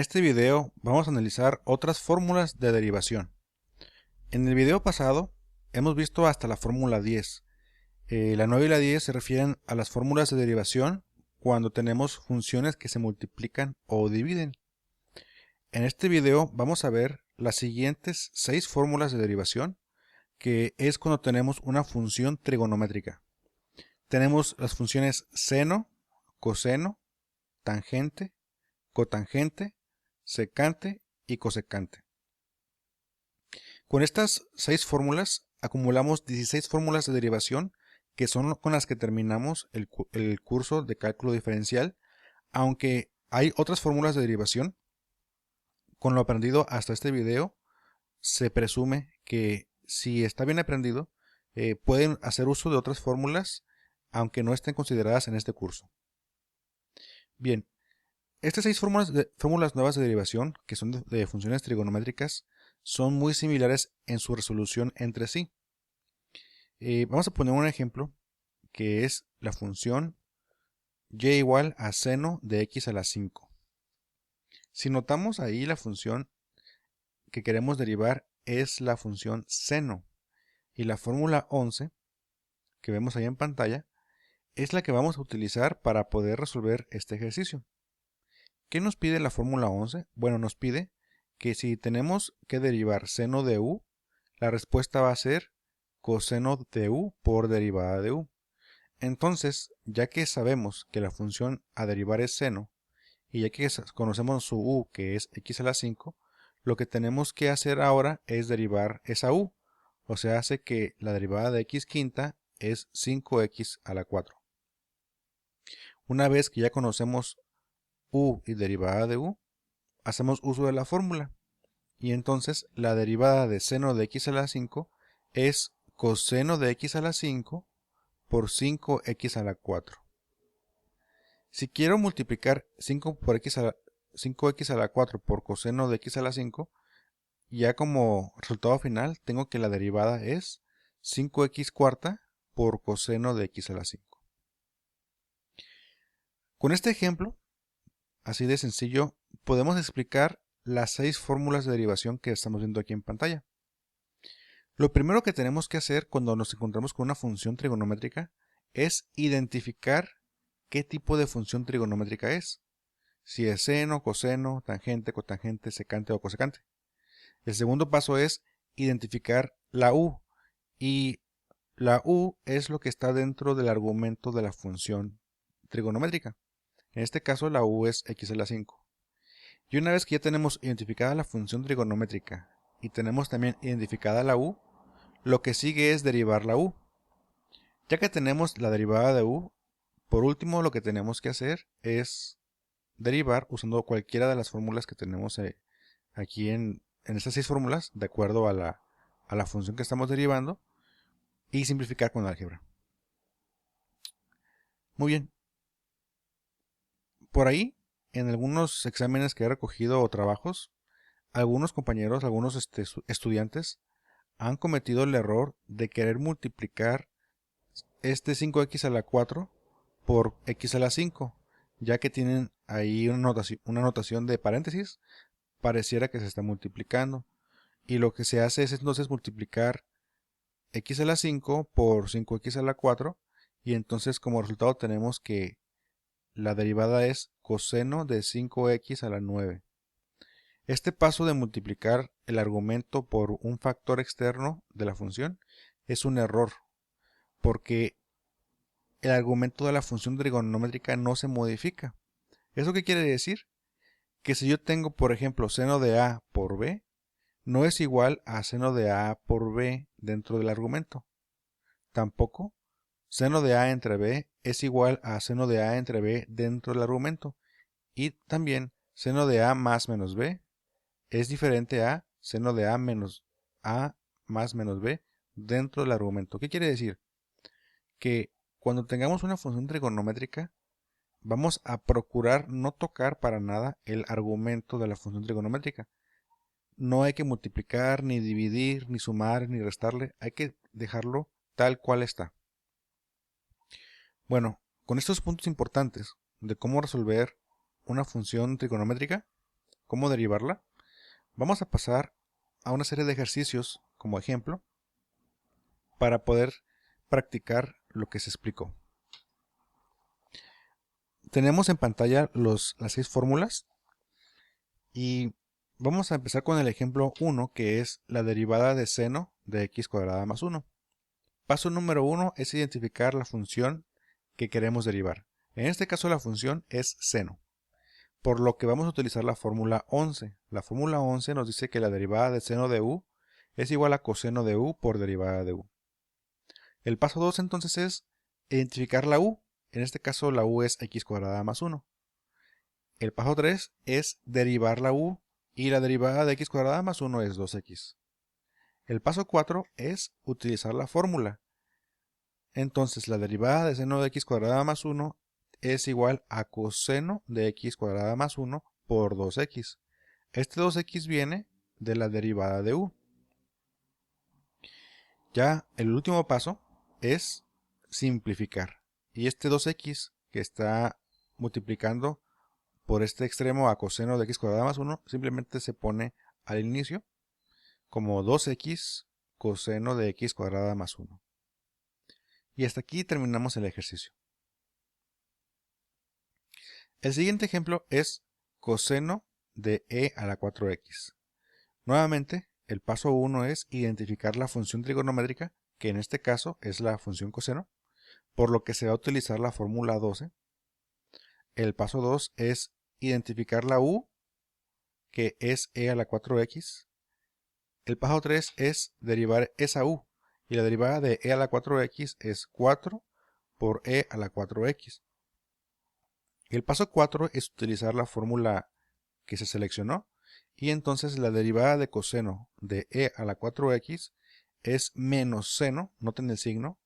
este video vamos a analizar otras fórmulas de derivación. En el video pasado hemos visto hasta la fórmula 10. La 9 y la 10 se refieren a las fórmulas de derivación cuando tenemos funciones que se multiplican o dividen. En este video vamos a ver las siguientes 6 fórmulas de derivación, que es cuando tenemos una función trigonométrica. Tenemos las funciones seno, coseno, tangente, cotangente, secante y cosecante. Con estas 6 fórmulas acumulamos 16 fórmulas de derivación, que son con las que terminamos el curso de cálculo diferencial, aunque hay otras fórmulas de derivación. Con lo aprendido hasta este video, se presume que si está bien aprendido, pueden hacer uso de otras fórmulas, aunque no estén consideradas en este curso. Bien, estas 6 fórmulas nuevas de derivación, que son de funciones trigonométricas, son muy similares en su resolución entre sí. Vamos a poner un ejemplo, que es la función y igual a seno de x a la 5. Si notamos ahí, la función que queremos derivar es la función seno, y la fórmula 11, que vemos ahí en pantalla, es la que vamos a utilizar para poder resolver este ejercicio. ¿Qué nos pide la fórmula 11? Bueno, nos pide que si tenemos que derivar seno de u, la respuesta va a ser coseno de u por derivada de u. Entonces, ya que sabemos que la función a derivar es seno, y ya que conocemos su u, que es x a la 5, lo que tenemos que hacer ahora es derivar esa u, o sea, hace que la derivada de x quinta es 5x a la 4. Una vez que ya conocemos u y derivada de u, hacemos uso de la fórmula, y entonces la derivada de seno de x a la 5 es coseno de x a la 5 por 5x a la 4. Si quiero multiplicar 5x a la 4 por coseno de x a la 5, ya como resultado final tengo que la derivada es 5x cuarta por coseno de x a la 5. Con este ejemplo, así de sencillo, podemos explicar las 6 fórmulas de derivación que estamos viendo aquí en pantalla. Lo primero que tenemos que hacer cuando nos encontramos con una función trigonométrica es identificar qué tipo de función trigonométrica es. Si es seno, coseno, tangente, cotangente, secante o cosecante. El segundo paso es identificar la u, y la u es lo que está dentro del argumento de la función trigonométrica. En este caso la u es x a la 5. Y una vez que ya tenemos identificada la función trigonométrica y tenemos también identificada la u, lo que sigue es derivar la u. Ya que tenemos la derivada de u, por último lo que tenemos que hacer es derivar usando cualquiera de las fórmulas que tenemos aquí en estas 6 fórmulas, de acuerdo a la función que estamos derivando, y simplificar con álgebra. Muy bien. Por ahí, en algunos exámenes que he recogido o trabajos, algunos compañeros, algunos estudiantes han cometido el error de querer multiplicar este 5x a la 4 por x a la 5, ya que tienen ahí una notación de paréntesis, pareciera que se está multiplicando. Y lo que se hace es entonces multiplicar x a la 5 por 5x a la 4, y entonces como resultado tenemos que la derivada es coseno de 5x a la 9. Este paso de multiplicar el argumento por un factor externo de la función es un error, porque el argumento de la función trigonométrica no se modifica. ¿Eso qué quiere decir? Que si yo tengo, por ejemplo, seno de a por b, no es igual a seno de a por b dentro del argumento. Tampoco seno de a entre b es igual a seno de a entre b dentro del argumento. Y también seno de a más menos b es diferente a seno de a menos a más menos b dentro del argumento. ¿Qué quiere decir? Que cuando tengamos una función trigonométrica, vamos a procurar no tocar para nada el argumento de la función trigonométrica. No hay que multiplicar, ni dividir, ni sumar, ni restarle. Hay que dejarlo tal cual está. Bueno, con estos puntos importantes de cómo resolver una función trigonométrica, cómo derivarla, vamos a pasar a una serie de ejercicios como ejemplo para poder practicar lo que se explicó. Tenemos en pantalla las 6 fórmulas y vamos a empezar con el ejemplo 1, que es la derivada de seno de x cuadrada más 1. Paso número 1 es identificar la función que queremos derivar. En este caso la función es seno, por lo que vamos a utilizar la fórmula 11. La fórmula 11 nos dice que la derivada de seno de u es igual a coseno de u por derivada de u. El paso 2 entonces es identificar la u. En este caso la u es x cuadrada más 1. El paso 3 es derivar la u y la derivada de x cuadrada más 1 es 2x. El paso 4 es utilizar la fórmula. Entonces la derivada de seno de x cuadrada más 1 es igual a coseno de x cuadrada más 1 por 2x. Este 2x viene de la derivada de u. Ya el último paso es simplificar. Y este 2x que está multiplicando por este extremo a coseno de x cuadrada más 1 simplemente se pone al inicio como 2x coseno de x cuadrada más 1. Y hasta aquí terminamos el ejercicio. El siguiente ejemplo es coseno de e a la 4x. Nuevamente, el paso 1 es identificar la función trigonométrica, que en este caso es la función coseno, por lo que se va a utilizar la fórmula 12. El paso 2 es identificar la u, que es e a la 4x. El paso 3 es derivar esa u, y la derivada de e a la 4x es 4 por e a la 4x. El paso 4 es utilizar la fórmula que se seleccionó, y entonces la derivada de coseno de e a la 4x es menos seno, noten el signo,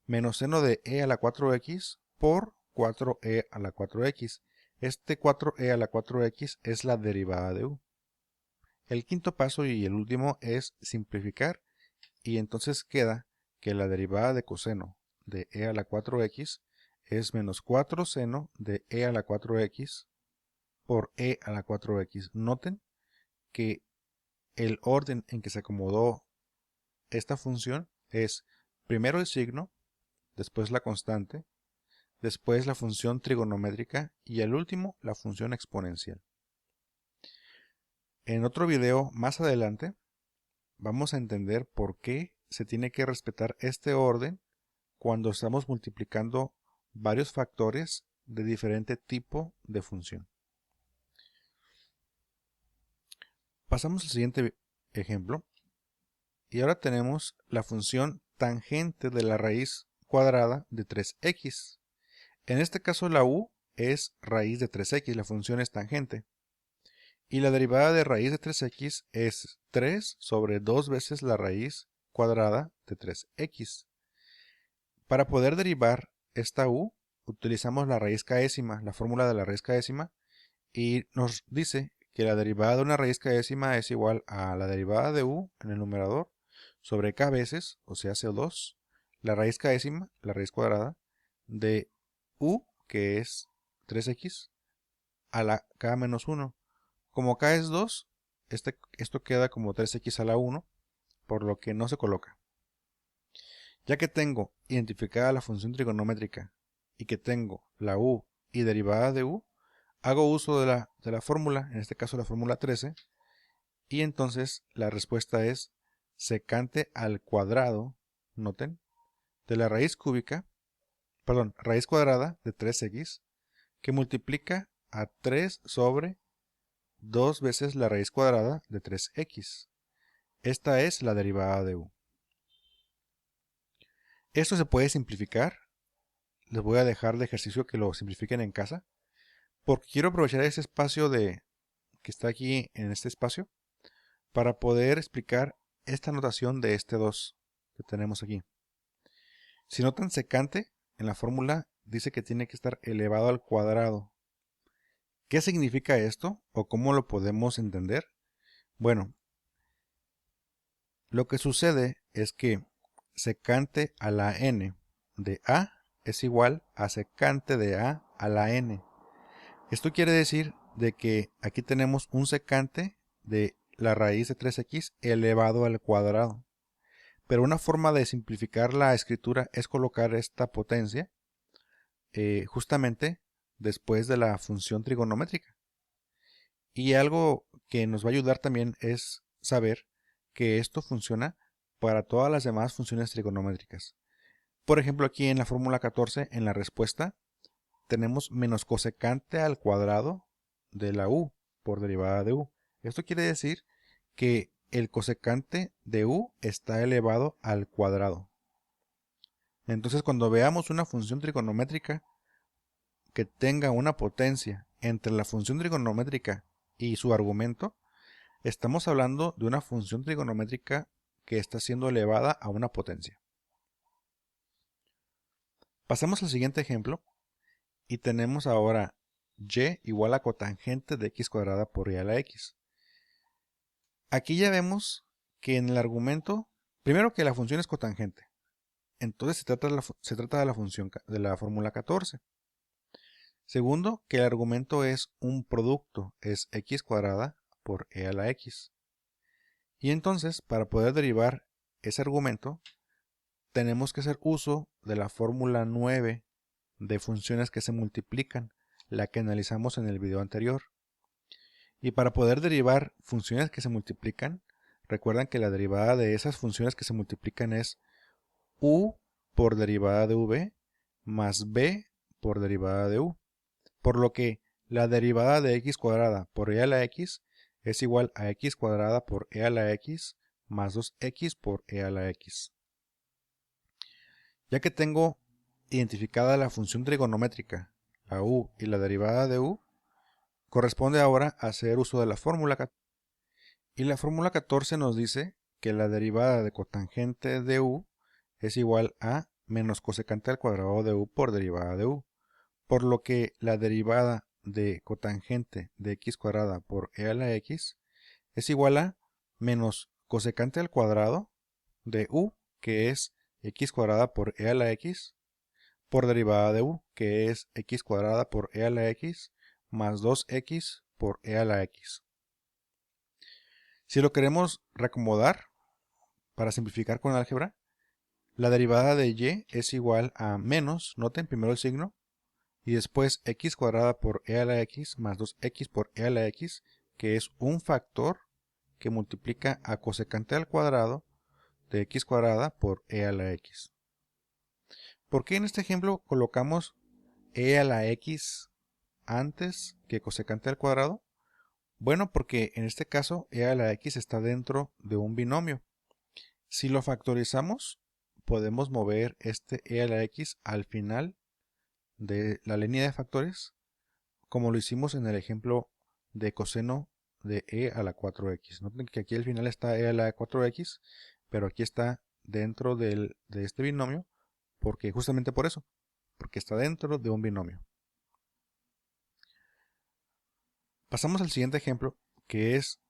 menos seno de e a la 4x por 4e a la 4x. Este 4e a la 4x es la derivada de u. El quinto paso y el último es simplificar, y entonces queda que la derivada de coseno de e a la 4x es menos 4 seno de e a la 4x por e a la 4x. Noten que el orden en que se acomodó esta función es primero el signo, después la constante, después la función trigonométrica y al último la función exponencial. En otro video más adelante vamos a entender por qué se tiene que respetar este orden cuando estamos multiplicando varios factores de diferente tipo de función. Pasamos al siguiente ejemplo y ahora tenemos la función tangente de la raíz cuadrada de 3x. En este caso la u es raíz de 3x, la función es tangente. Y la derivada de raíz de 3x es 3 sobre 2 veces la raíz cuadrada de 3x. Para poder derivar esta u, utilizamos la raíz caésima, la fórmula de la raíz caésima, y nos dice que la derivada de una raíz caésima es igual a la derivada de u en el numerador sobre k veces, o sea, CO2, la raíz caésima, la raíz cuadrada, de u, que es 3x, a la k menos 1. Como k es 2, esto queda como 3x a la 1, por lo que no se coloca. Ya que tengo identificada la función trigonométrica y que tengo la u y derivada de u, hago uso de la fórmula, en este caso la fórmula 13, y entonces la respuesta es secante al cuadrado, noten, de la raíz raíz cuadrada de 3x, que multiplica a 3 sobre 2 veces la raíz cuadrada de 3x. Esta es la derivada de u. Esto se puede simplificar. Les voy a dejar de ejercicio que lo simplifiquen en casa, porque quiero aprovechar ese espacio que está aquí en este espacio para poder explicar esta notación de este 2 que tenemos aquí. Si notan secante, en la fórmula dice que tiene que estar elevado al cuadrado. ¿Qué significa esto o cómo lo podemos entender? Bueno, lo que sucede es que secante a la n de a es igual a secante de a la n. Esto quiere decir de que aquí tenemos un secante de la raíz de 3x elevado al cuadrado. Pero una forma de simplificar la escritura es colocar esta potencia justamente después de la función trigonométrica. Y algo que nos va a ayudar también es saber que esto funciona para todas las demás funciones trigonométricas. Por ejemplo, aquí en la fórmula 14, en la respuesta, tenemos menos cosecante al cuadrado de la u por derivada de u. Esto quiere decir que el cosecante de u está elevado al cuadrado. Entonces, cuando veamos una función trigonométrica que tenga una potencia entre la función trigonométrica y su argumento, estamos hablando de una función trigonométrica que está siendo elevada a una potencia. Pasemos al siguiente ejemplo y tenemos ahora y igual a cotangente de x cuadrada por y a la x. Aquí ya vemos que en el argumento, primero que la función es cotangente, entonces se trata de la función de la fórmula 14. Segundo, que el argumento es un producto, es x cuadrada por e a la x. Y entonces, para poder derivar ese argumento, tenemos que hacer uso de la fórmula 9 de funciones que se multiplican, la que analizamos en el video anterior. Y para poder derivar funciones que se multiplican, recuerdan que la derivada de esas funciones que se multiplican es u por derivada de v más b por derivada de u. Por lo que la derivada de x cuadrada por e a la x es igual a x cuadrada por e a la x más 2x por e a la x. Ya que tengo identificada la función trigonométrica, la u y la derivada de u, corresponde ahora hacer uso de la fórmula 14. Y la fórmula 14 nos dice que la derivada de cotangente de u es igual a menos cosecante al cuadrado de u por derivada de u. Por lo que la derivada de cotangente de x cuadrada por e a la x es igual a menos cosecante al cuadrado de u, que es x cuadrada por e a la x, por derivada de u, que es x cuadrada por e a la x, más 2x por e a la x. Si lo queremos reacomodar, para simplificar con álgebra, la derivada de y es igual a menos, noten primero el signo, y después x cuadrada por e a la x más 2x por e a la x, que es un factor que multiplica a cosecante al cuadrado de x cuadrada por e a la x. ¿Por qué en este ejemplo colocamos e a la x antes que cosecante al cuadrado? Bueno, porque en este caso e a la x está dentro de un binomio. Si lo factorizamos, podemos mover este e a la x al final de la línea de factores, como lo hicimos en el ejemplo de coseno de e a la 4x. Noten que aquí al final está e a la 4x, pero aquí está dentro de este binomio, porque justamente por eso, porque está dentro de un binomio. Pasamos al siguiente ejemplo, que es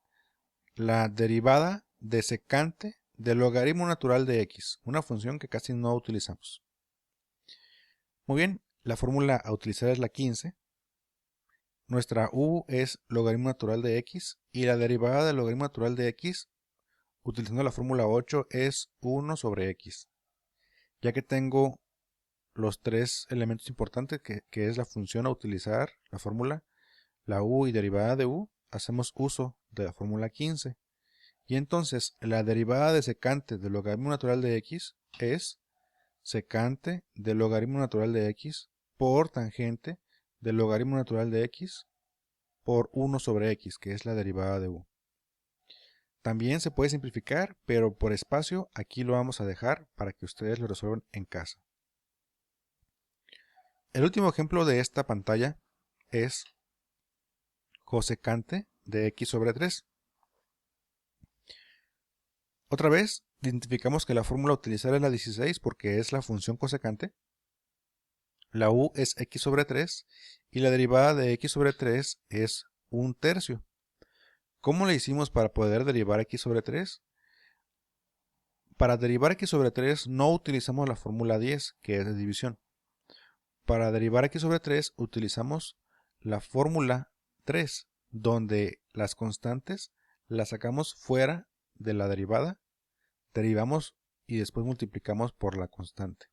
la derivada de secante del logaritmo natural de x, una función que casi no utilizamos. Muy bien, la fórmula a utilizar es la 15. Nuestra u es logaritmo natural de x y la derivada del logaritmo natural de x, utilizando la fórmula 8, es 1 sobre x. Ya que tengo los tres elementos importantes, que es la función a utilizar, la fórmula, la u y derivada de u, hacemos uso de la fórmula 15. Y entonces la derivada de secante del logaritmo natural de x es secante del logaritmo natural de x por tangente del logaritmo natural de x por 1 sobre x, que es la derivada de u. También se puede simplificar, pero por espacio aquí lo vamos a dejar para que ustedes lo resuelvan en casa. El último ejemplo de esta pantalla es cosecante de x sobre 3. Otra vez, identificamos que la fórmula a utilizar es la 16 porque es la función cosecante. La u es x sobre 3 y la derivada de x sobre 3 es 1/3. ¿Cómo le hicimos para poder derivar x sobre 3? Para derivar x sobre 3 no utilizamos la fórmula 10, que es de división. Para derivar x sobre 3 utilizamos la fórmula 3, donde las constantes las sacamos fuera de la derivada, derivamos y después multiplicamos por la constante.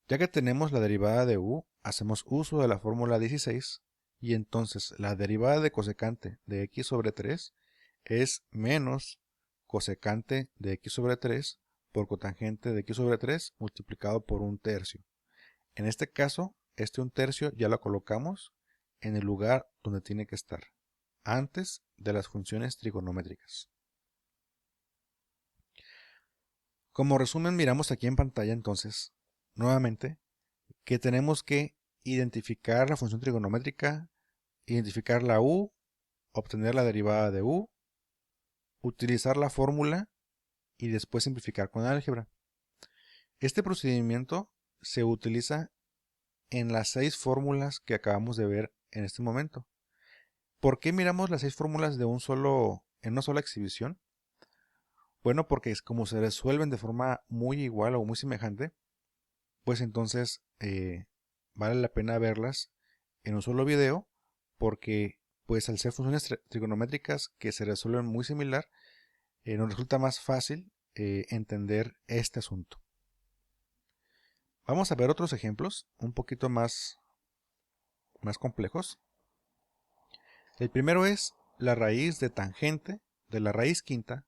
Ya que tenemos la derivada de u, hacemos uso de la fórmula 16 y entonces la derivada de cosecante de x sobre 3 es menos cosecante de x sobre 3 por cotangente de x sobre 3 multiplicado por 1/3. En este caso, este 1/3 ya lo colocamos en el lugar donde tiene que estar, antes de las funciones trigonométricas. Como resumen, miramos aquí en pantalla entonces, nuevamente, que tenemos que identificar la función trigonométrica, identificar la u, obtener la derivada de u, utilizar la fórmula y después simplificar con álgebra. Este procedimiento se utiliza en las 6 fórmulas que acabamos de ver en este momento. ¿Por qué miramos las 6 fórmulas de en una sola exhibición? Bueno, porque es como se resuelven de forma muy igual o muy semejante, pues entonces vale la pena verlas en un solo video, porque pues al ser funciones trigonométricas que se resuelven muy similar, nos resulta más fácil entender este asunto. Vamos a ver otros ejemplos un poquito más complejos. El primero es la raíz de tangente de la raíz quinta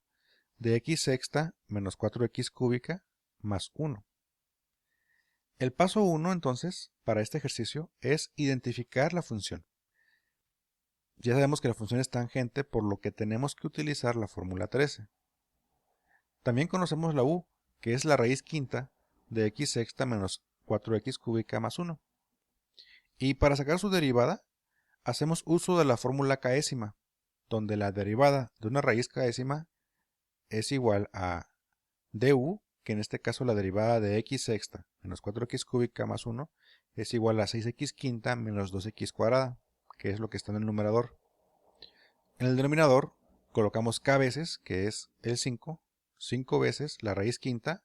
de x sexta menos 4x cúbica más 1. El paso 1 entonces para este ejercicio es identificar la función. Ya sabemos que la función es tangente, por lo que tenemos que utilizar la fórmula 13. También conocemos la u, que es la raíz quinta de x sexta menos 4x cúbica más 1. Y para sacar su derivada, hacemos uso de la fórmula késima, donde la derivada de una raíz késima es igual a du, que en este caso la derivada de x sexta menos 4x cúbica más 1 es igual a 6x quinta menos 2x cuadrada, que es lo que está en el numerador. En el denominador colocamos k veces, que es el 5 veces la raíz quinta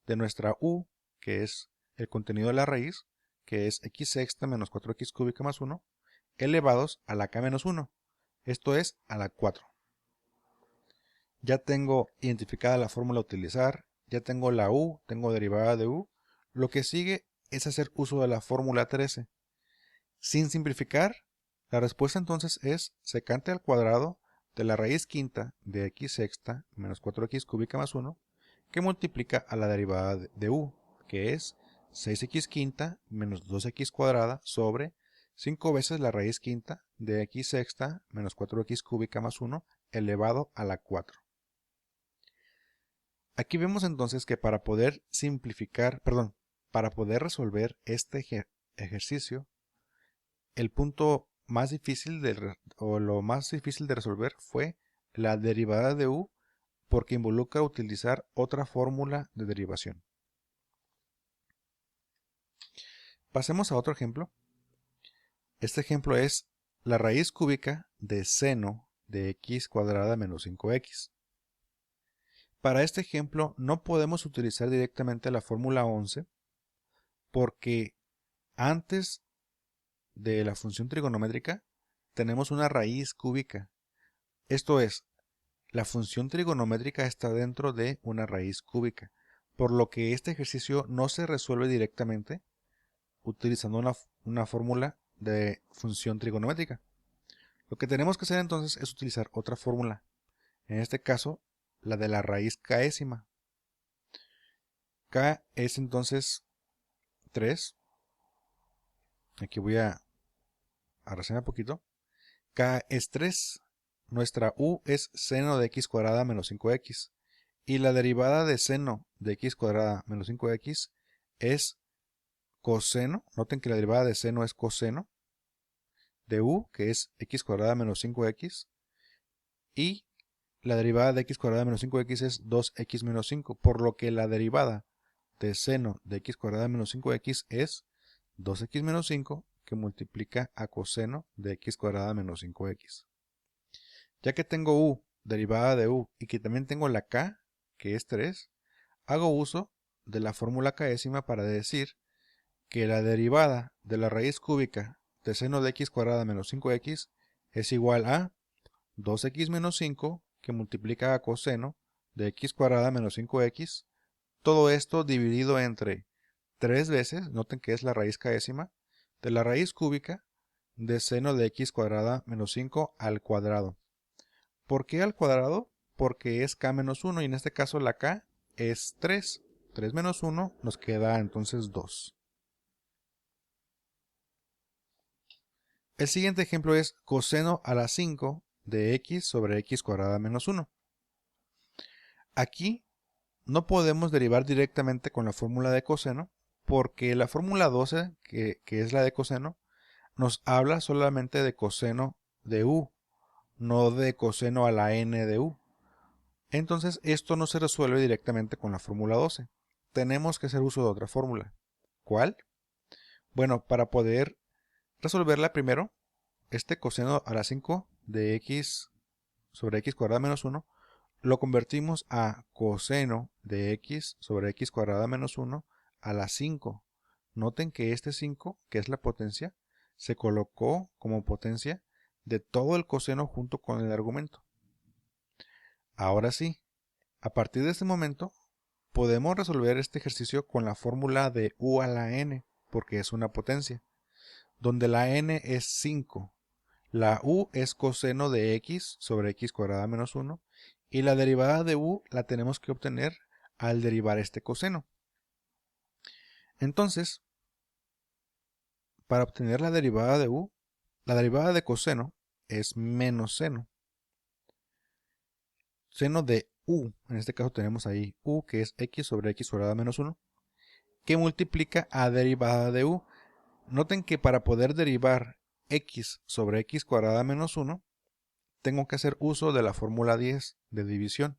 de nuestra u, que es el contenido de la raíz, que es x sexta menos 4x cúbica más 1, elevados a la k menos 1, esto es a la 4. Ya tengo identificada la fórmula a utilizar, ya tengo la u, tengo derivada de u. Lo que sigue es hacer uso de la fórmula 13. Sin simplificar, la respuesta entonces es secante al cuadrado de la raíz quinta de x sexta menos 4x cúbica más 1, que multiplica a la derivada de u, que es 6x quinta menos 2x cuadrada sobre 5 veces la raíz quinta de x sexta menos 4x cúbica más 1 elevado a la 4. Aquí vemos entonces que para poder resolver este ejercicio, el punto más difícil lo más difícil de resolver fue la derivada de u, porque involucra utilizar otra fórmula de derivación. Pasemos a otro ejemplo. Este ejemplo es la raíz cúbica de seno de x cuadrada menos 5x. Para este ejemplo no podemos utilizar directamente la fórmula 11, porque antes de la función trigonométrica tenemos una raíz cúbica. Esto es, la función trigonométrica está dentro de una raíz cúbica, por lo que este ejercicio no se resuelve directamente utilizando una fórmula de función trigonométrica. Lo que tenemos que hacer entonces es utilizar otra fórmula, en este caso la de la raíz késima. K es entonces 3. Aquí voy a reseñar un poquito. K es 3. Nuestra u es seno de x cuadrada menos 5x. Y la derivada de seno de x cuadrada menos 5x es coseno. Noten que la derivada de seno es coseno de u, que es x cuadrada menos 5x. Y la derivada de x cuadrada menos 5x es 2x menos 5. Por lo que la derivada de seno de x cuadrada menos 5x es 2x menos 5, que multiplica a coseno de x cuadrada menos 5x. Ya que tengo u, derivada de u, y que también tengo la k, que es 3, hago uso de la fórmula késima para decir que la derivada de la raíz cúbica de seno de x cuadrada menos 5x es igual a 2x menos 5 que multiplica a coseno de x cuadrada menos 5x. Todo esto dividido entre 3 veces, noten que es la raíz caésima, de la raíz cúbica de seno de x cuadrada menos 5 al cuadrado. ¿Por qué al cuadrado? Porque es k menos 1 y en este caso la k es 3. 3 menos 1 nos queda entonces 2. El siguiente ejemplo es coseno a la 5 de x sobre x cuadrada menos 1. Aquí no podemos derivar directamente con la fórmula de coseno porque la fórmula 12, que es la de coseno, nos habla solamente de coseno de u, no de coseno a la n de u. Entonces esto no se resuelve directamente con la fórmula 12. Tenemos que hacer uso de otra fórmula. ¿Cuál? Bueno, para poder resolverla primero, este coseno a la 5 de x sobre x cuadrada menos 1 lo convertimos a coseno de x sobre x cuadrada menos 1 a la 5. Noten que este 5, que es la potencia, se colocó como potencia de todo el coseno junto con el argumento. Ahora sí, a partir de este momento, podemos resolver este ejercicio con la fórmula de u a la n, porque es una potencia, donde la n es 5. La u es coseno de x sobre x cuadrada menos 1 y la derivada de u la tenemos que obtener al derivar este coseno. Entonces, para obtener la derivada de u, la derivada de coseno es menos seno. Seno de u, en este caso tenemos ahí u, que es x sobre x cuadrada menos 1, que multiplica a derivada de u. Noten que para poder derivar x sobre x cuadrada menos 1, tengo que hacer uso de la fórmula 10 de división,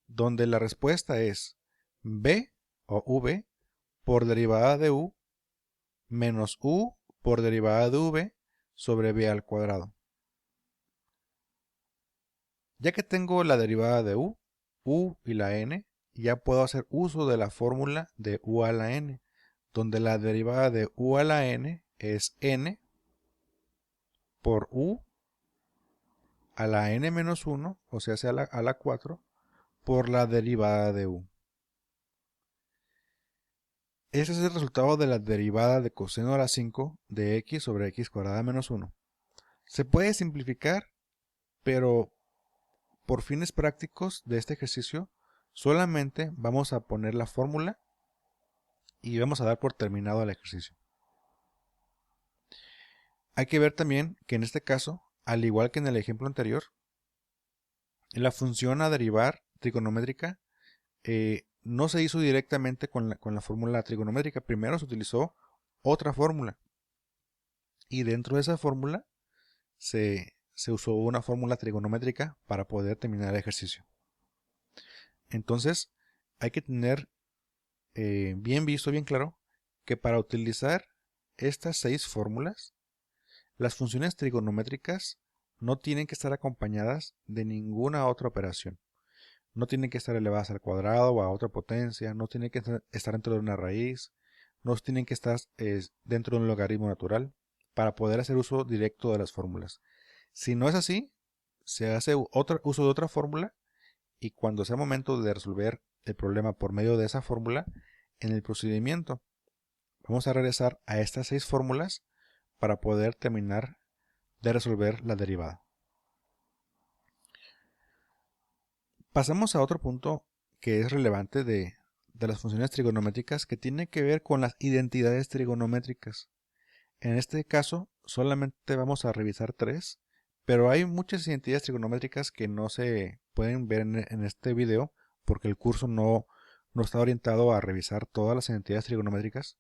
donde la respuesta es b o v por derivada de u menos u por derivada de v sobre b al cuadrado. Ya que tengo la derivada de u y la n, ya puedo hacer uso de la fórmula de u a la n, donde la derivada de u a la n es n por u a la n menos 1, o sea, a la 4, por la derivada de u. Este es el resultado de la derivada de coseno a la 5 de x sobre x cuadrada menos 1. Se puede simplificar, pero por fines prácticos de este ejercicio, solamente vamos a poner la fórmula y vamos a dar por terminado el ejercicio. Hay que ver también que en este caso, al igual que en el ejemplo anterior, la función a derivar trigonométrica no se hizo directamente con la fórmula trigonométrica. Primero se utilizó otra fórmula. Y dentro de esa fórmula se usó una fórmula trigonométrica para poder terminar el ejercicio. Entonces, hay que tener bien visto, bien claro, que para utilizar estas 6 fórmulas, las funciones trigonométricas no tienen que estar acompañadas de ninguna otra operación. No tienen que estar elevadas al cuadrado o a otra potencia, no tienen que estar dentro de una raíz, no tienen que estar dentro de un logaritmo natural para poder hacer uso directo de las fórmulas. Si no es así, se hace uso de otra fórmula y cuando sea momento de resolver el problema por medio de esa fórmula, en el procedimiento vamos a regresar a estas 6 fórmulas para poder terminar de resolver la derivada. Pasamos a otro punto que es relevante de las funciones trigonométricas, que tiene que ver con las identidades trigonométricas. En este caso solamente vamos a revisar 3, pero hay muchas identidades trigonométricas que no se pueden ver en este video porque el curso no está orientado a revisar todas las identidades trigonométricas.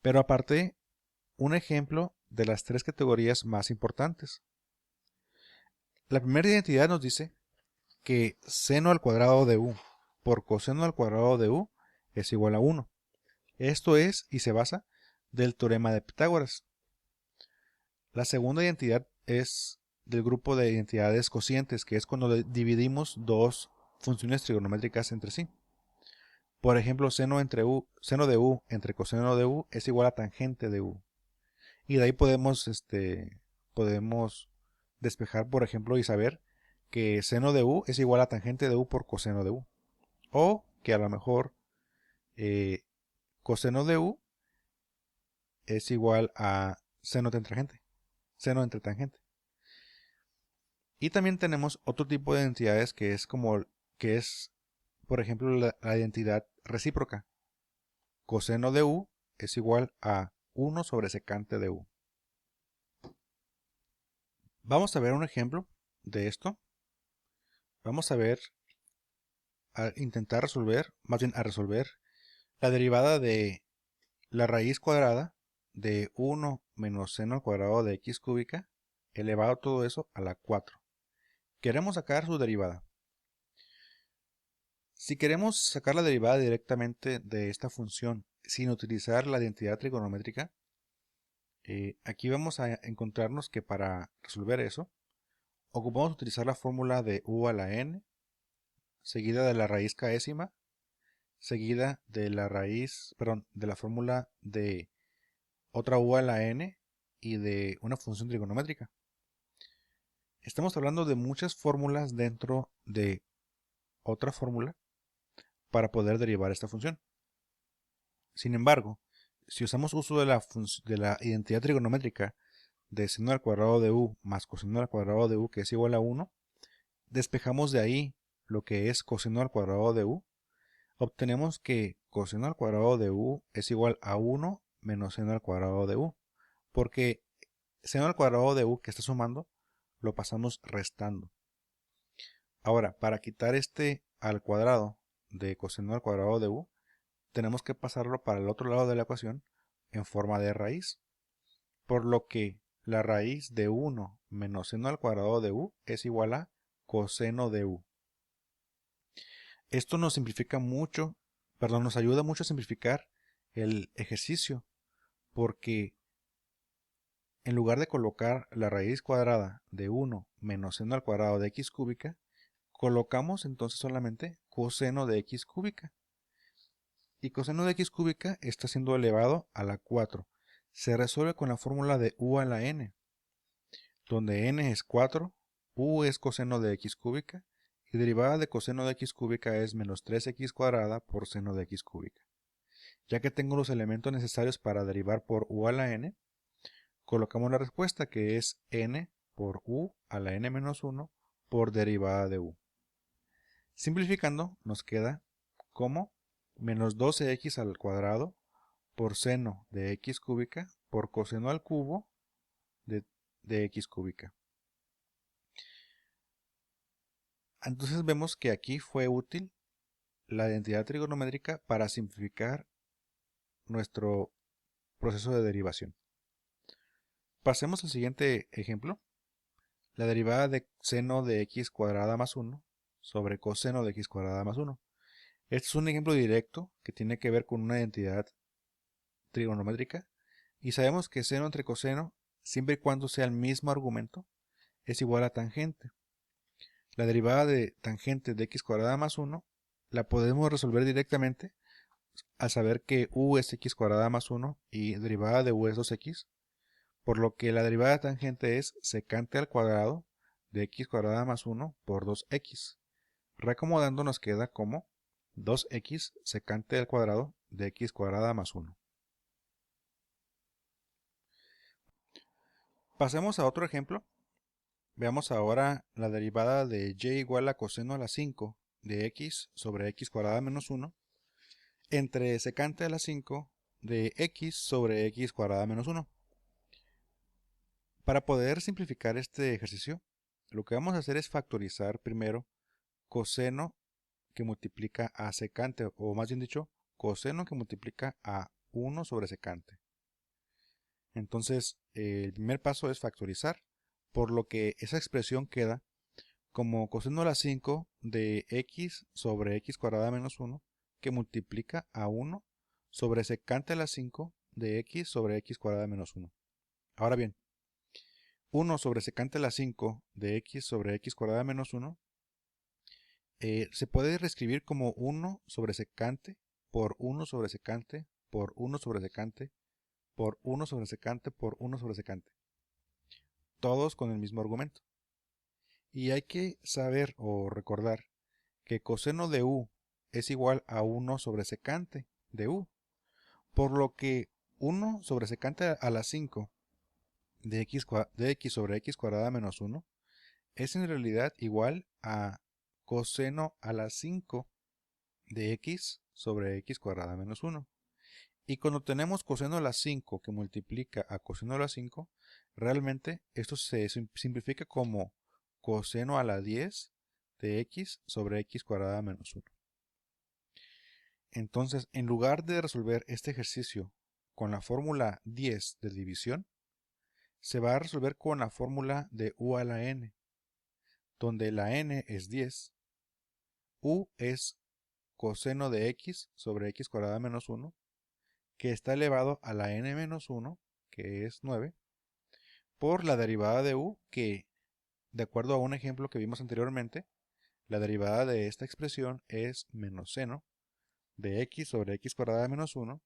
Pero aparte, un ejemplo de las 3 categorías más importantes. La primera identidad nos dice que seno al cuadrado de u por coseno al cuadrado de u es igual a 1. Esto es y se basa del teorema de Pitágoras. La segunda identidad es del grupo de identidades cocientes, que es cuando dividimos dos funciones trigonométricas entre sí. Por ejemplo, seno de u entre coseno de u es igual a tangente de u. Y de ahí podemos despejar, por ejemplo, y saber que seno de u es igual a tangente de u por coseno de u. O que a lo mejor eh, coseno de u es igual a seno entre tangente. Seno entre tangente. Y también tenemos otro tipo de identidades que es, por ejemplo, la identidad recíproca. Coseno de u es igual a 1 sobre secante de u. Vamos a ver un ejemplo de esto. Vamos a intentar resolver, más bien a resolver, la derivada de la raíz cuadrada de 1 menos seno al cuadrado de x cúbica, elevado todo eso a la 4. Queremos sacar su derivada. Si queremos sacar la derivada directamente de esta función sin utilizar la identidad trigonométrica, aquí vamos a encontrarnos que para resolver eso, ocupamos utilizar la fórmula de u a la n, seguida de la raíz késima, seguida de de la fórmula de otra u a la n y de una función trigonométrica. Estamos hablando de muchas fórmulas dentro de otra fórmula para poder derivar esta función. Sin embargo, si usamos uso de la identidad trigonométrica de seno al cuadrado de u más coseno al cuadrado de u, que es igual a 1, despejamos de ahí lo que es coseno al cuadrado de u, obtenemos que coseno al cuadrado de u es igual a 1 menos seno al cuadrado de u, porque seno al cuadrado de u que está sumando lo pasamos restando. Ahora, para quitar este al cuadrado de coseno al cuadrado de u, tenemos que pasarlo para el otro lado de la ecuación en forma de raíz, por lo que la raíz de 1 menos seno al cuadrado de u es igual a coseno de u. Esto nos simplifica mucho, perdón, nos ayuda mucho a simplificar el ejercicio, porque en lugar de colocar la raíz cuadrada de 1 menos seno al cuadrado de x cúbica, colocamos entonces solamente coseno de x cúbica. Y coseno de x cúbica está siendo elevado a la 4. Se resuelve con la fórmula de u a la n, donde n es 4, u es coseno de x cúbica, y derivada de coseno de x cúbica es menos 3x cuadrada por seno de x cúbica. Ya que tengo los elementos necesarios para derivar por u a la n, colocamos la respuesta, que es n por u a la n menos 1 por derivada de u. Simplificando, nos queda como menos 12x al cuadrado por seno de x cúbica por coseno al cubo de x cúbica. Entonces vemos que aquí fue útil la identidad trigonométrica para simplificar nuestro proceso de derivación. Pasemos al siguiente ejemplo. La derivada de seno de x cuadrada más 1 sobre coseno de x cuadrada más 1. Este es un ejemplo directo que tiene que ver con una identidad trigonométrica, y sabemos que seno entre coseno, siempre y cuando sea el mismo argumento, es igual a tangente. La derivada de tangente de x cuadrada más 1 la podemos resolver directamente al saber que u es x cuadrada más 1 y derivada de u es 2x, por lo que la derivada de tangente es secante al cuadrado de x cuadrada más 1 por 2x. Reacomodando nos queda como 2x secante al cuadrado de x cuadrada más 1. Pasemos a otro ejemplo. Veamos ahora la derivada de y igual a coseno a la 5 de x sobre x cuadrada menos 1 entre secante a la 5 de x sobre x cuadrada menos 1. Para poder simplificar este ejercicio, lo que vamos a hacer es factorizar primero coseno que multiplica a secante, o más bien dicho, coseno que multiplica a 1 sobre secante. Entonces, el primer paso es factorizar, por lo que esa expresión queda como coseno a la 5 de x sobre x cuadrada menos 1 que multiplica a 1 sobre secante a la 5 de x sobre x cuadrada menos 1. Ahora bien, 1 sobre secante a la 5 de x sobre x cuadrada menos 1 se puede reescribir como 1 sobre secante por 1 sobre secante por 1 sobre secante por 1 sobre secante por 1 sobre secante. Todos con el mismo argumento. Y hay que saber o recordar que coseno de u es igual a 1 sobre secante de u. Por lo que 1 sobre secante a la 5 de x sobre x cuadrada menos 1 es en realidad igual a coseno a la 5 de x sobre x cuadrada menos 1. Y cuando tenemos coseno a la 5 que multiplica a coseno a la 5, realmente esto se simplifica como coseno a la 10 de x sobre x cuadrada menos 1. Entonces, en lugar de resolver este ejercicio con la fórmula 10 de división, se va a resolver con la fórmula de u a la n, donde la n es 10, u es coseno de x sobre x cuadrada menos 1, que está elevado a la n menos 1, que es 9, por la derivada de u, que, de acuerdo a un ejemplo que vimos anteriormente, la derivada de esta expresión es menos seno de x sobre x cuadrada menos 1,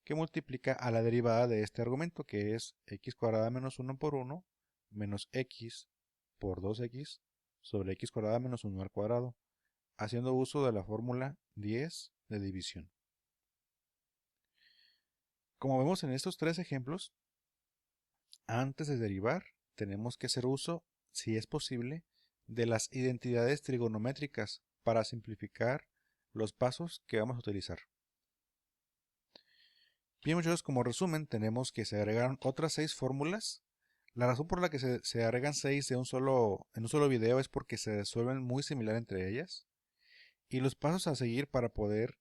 que multiplica a la derivada de este argumento, que es x cuadrada menos 1 por 1, menos x por 2x sobre x cuadrada menos 1 al cuadrado, haciendo uso de la fórmula 10 de división. Como vemos en estos tres ejemplos, antes de derivar, tenemos que hacer uso, si es posible, de las identidades trigonométricas para simplificar los pasos que vamos a utilizar. Bien, muchachos, como resumen, tenemos que se agregaron otras 6 fórmulas. La razón por la que se agregan 6 en un solo video es porque se resuelven muy similar entre ellas. Y los pasos a seguir para poder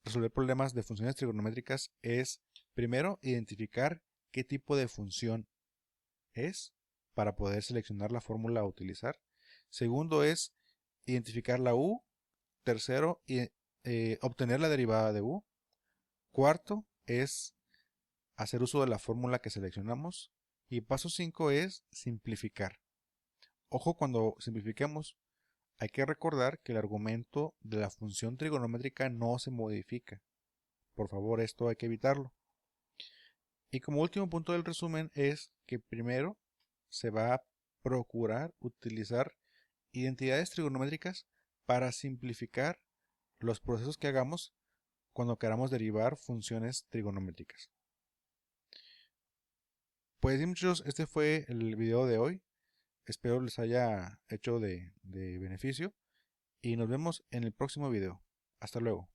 resolver problemas de funciones trigonométricas es, primero, identificar qué tipo de función es para poder seleccionar la fórmula a utilizar. Segundo es identificar la u. Tercero, obtener la derivada de u. Cuarto es hacer uso de la fórmula que seleccionamos. Y paso 5 es simplificar. Ojo, cuando simplifiquemos, hay que recordar que el argumento de la función trigonométrica no se modifica. Por favor, esto hay que evitarlo. Y como último punto del resumen es que primero se va a procurar utilizar identidades trigonométricas para simplificar los procesos que hagamos cuando queramos derivar funciones trigonométricas. Pues sí, muchachos, este fue el video de hoy. Espero les haya hecho de beneficio y nos vemos en el próximo video. Hasta luego.